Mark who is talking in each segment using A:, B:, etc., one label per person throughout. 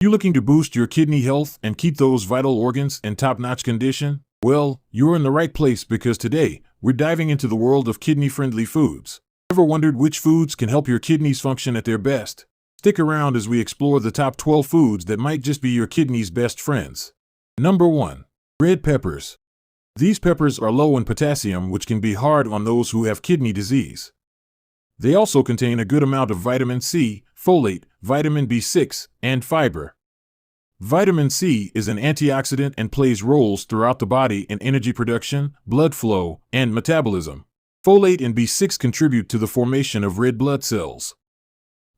A: You looking to boost your kidney health and keep those vital organs in top-notch condition? Well, you're in the right place because today, we're diving into the world of kidney-friendly foods. Ever wondered which foods can help your kidneys function at their best? Stick around as we explore the top 12 foods that might just be your kidney's best friends. Number 1. Red peppers. These peppers are low in potassium, which can be hard on those who have kidney disease. They also contain a good amount of vitamin C, folate, vitamin B6, and fiber. Vitamin C is an antioxidant and plays roles throughout the body in energy production, blood flow, and metabolism. Folate and B6 contribute to the formation of red blood cells.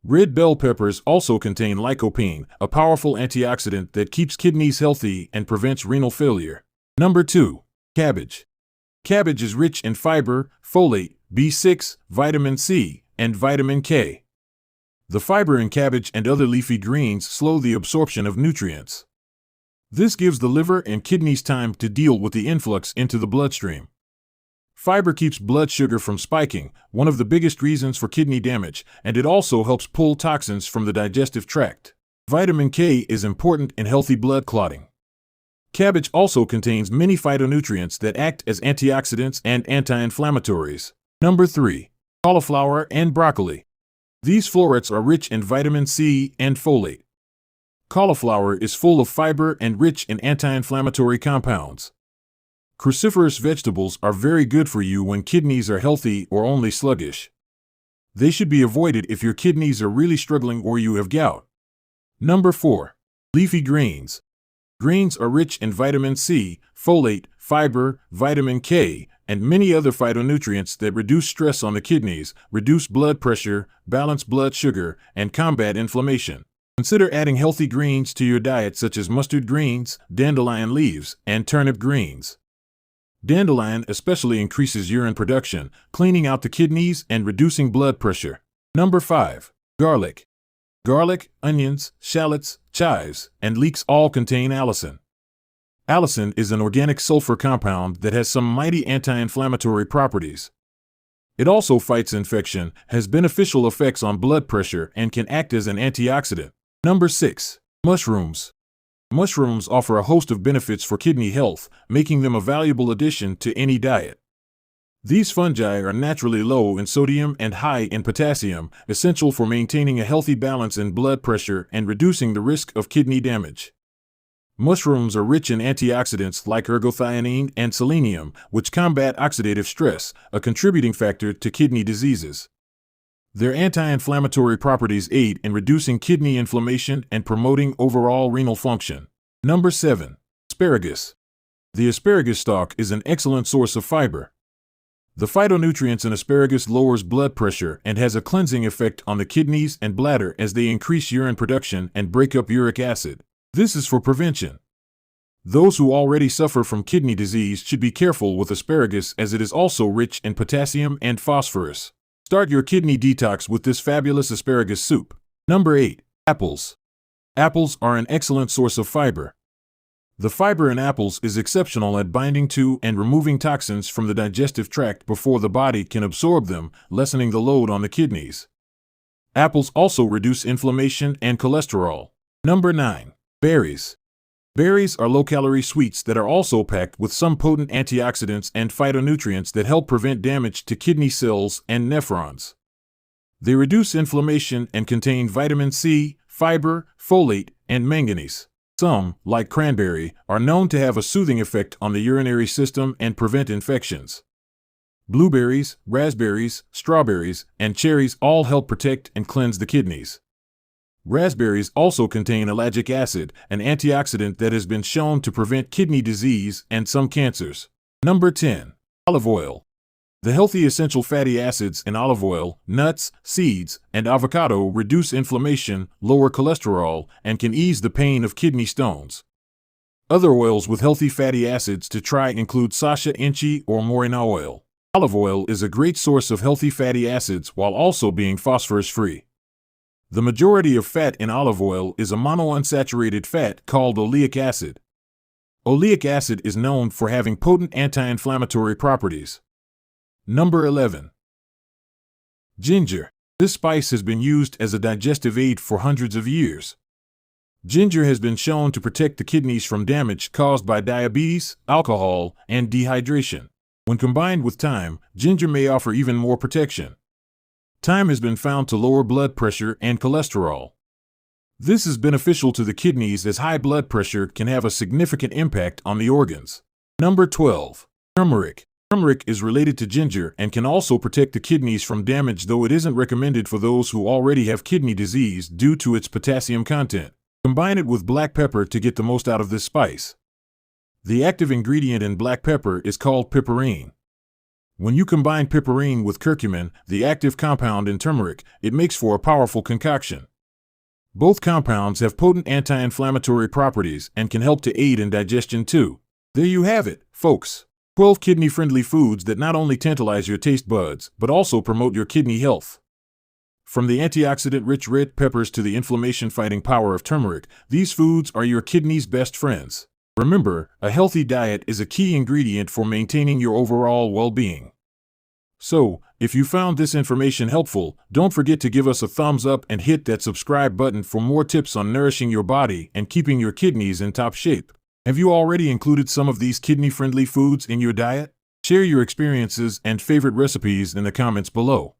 A: Red bell peppers also contain lycopene, a powerful antioxidant that keeps kidneys healthy and prevents renal failure. Number 2. Cabbage. Cabbage is rich in fiber, folate, B6, vitamin C, and vitamin K. The fiber in cabbage and other leafy greens slow the absorption of nutrients. This gives the liver and kidneys time to deal with the influx into the bloodstream. Fiber keeps blood sugar from spiking, one of the biggest reasons for kidney damage, and it also helps pull toxins from the digestive tract. Vitamin K is important in healthy blood clotting. Cabbage also contains many phytonutrients that act as antioxidants and anti-inflammatories. Number 3. Cauliflower and broccoli. These florets are rich in vitamin C and folate. Cauliflower is full of fiber and rich in anti-inflammatory compounds. Cruciferous vegetables are very good for you when kidneys are healthy or only sluggish. They should be avoided if your kidneys are really struggling or you have gout. Number 4. Leafy greens. Greens are rich in vitamin C, folate, fiber, vitamin K, and many other phytonutrients that reduce stress on the kidneys, reduce blood pressure, balance blood sugar, and combat inflammation. Consider adding healthy greens to your diet such as mustard greens, dandelion leaves, and turnip greens. Dandelion especially increases urine production, cleaning out the kidneys and reducing blood pressure. Number 5. Garlic. Garlic, onions, shallots, chives, and leeks all contain allicin. Allicin is an organic sulfur compound that has some mighty anti-inflammatory properties. It also fights infection, has beneficial effects on blood pressure, and can act as an antioxidant. Number 6. Mushrooms. Mushrooms offer a host of benefits for kidney health, making them a valuable addition to any diet. These fungi are naturally low in sodium and high in potassium, essential for maintaining a healthy balance in blood pressure and reducing the risk of kidney damage. Mushrooms are rich in antioxidants like ergothioneine and selenium, which combat oxidative stress, a contributing factor to kidney diseases. Their anti-inflammatory properties aid in reducing kidney inflammation and promoting overall renal function. Number 7. Asparagus. The asparagus stalk is an excellent source of fiber. The phytonutrients in asparagus lowers blood pressure and has a cleansing effect on the kidneys and bladder as they increase urine production and break up uric acid. This is for prevention. Those who already suffer from kidney disease should be careful with asparagus as it is also rich in potassium and phosphorus. Start your kidney detox with this fabulous asparagus soup. Number 8. Apples. Apples are an excellent source of fiber. The fiber in apples is exceptional at binding to and removing toxins from the digestive tract before the body can absorb them, lessening the load on the kidneys. Apples also reduce inflammation and cholesterol. Number 9. Berries. Berries are low-calorie sweets that are also packed with some potent antioxidants and phytonutrients that help prevent damage to kidney cells and nephrons. They reduce inflammation and contain vitamin C, fiber, folate, and manganese. Some, like cranberry, are known to have a soothing effect on the urinary system and prevent infections. Blueberries, raspberries, strawberries, and cherries all help protect and cleanse the kidneys. Raspberries also contain ellagic acid, an antioxidant that has been shown to prevent kidney disease and some cancers. Number 10. Olive oil. The healthy essential fatty acids in olive oil, nuts, seeds, and avocado reduce inflammation, lower cholesterol, and can ease the pain of kidney stones. Other oils with healthy fatty acids to try include sacha inchi or morena oil. Olive oil is a great source of healthy fatty acids while also being phosphorus-free. The majority of fat in olive oil is a monounsaturated fat called oleic acid. Oleic acid is known for having potent anti-inflammatory properties. Number 11. Ginger. This spice has been used as a digestive aid for hundreds of years. Ginger has been shown to protect the kidneys from damage caused by diabetes, alcohol, and dehydration. When combined with thyme, ginger may offer even more protection. Thyme has been found to lower blood pressure and cholesterol. This is beneficial to the kidneys as high blood pressure can have a significant impact on the organs. Number 12. Turmeric. Turmeric is related to ginger and can also protect the kidneys from damage, though it isn't recommended for those who already have kidney disease due to its potassium content. Combine it with black pepper to get the most out of this spice. The active ingredient in black pepper is called piperine. When you combine piperine with curcumin, the active compound in turmeric, it makes for a powerful concoction. Both compounds have potent anti-inflammatory properties and can help to aid in digestion too. There you have it, folks. 12 kidney-friendly foods that not only tantalize your taste buds, but also promote your kidney health. From the antioxidant-rich red peppers to the inflammation-fighting power of turmeric, these foods are your kidney's best friends. Remember, a healthy diet is a key ingredient for maintaining your overall well-being. So, if you found this information helpful, don't forget to give us a thumbs up and hit that subscribe button for more tips on nourishing your body and keeping your kidneys in top shape. Have you already included some of these kidney-friendly foods in your diet? Share your experiences and favorite recipes in the comments below.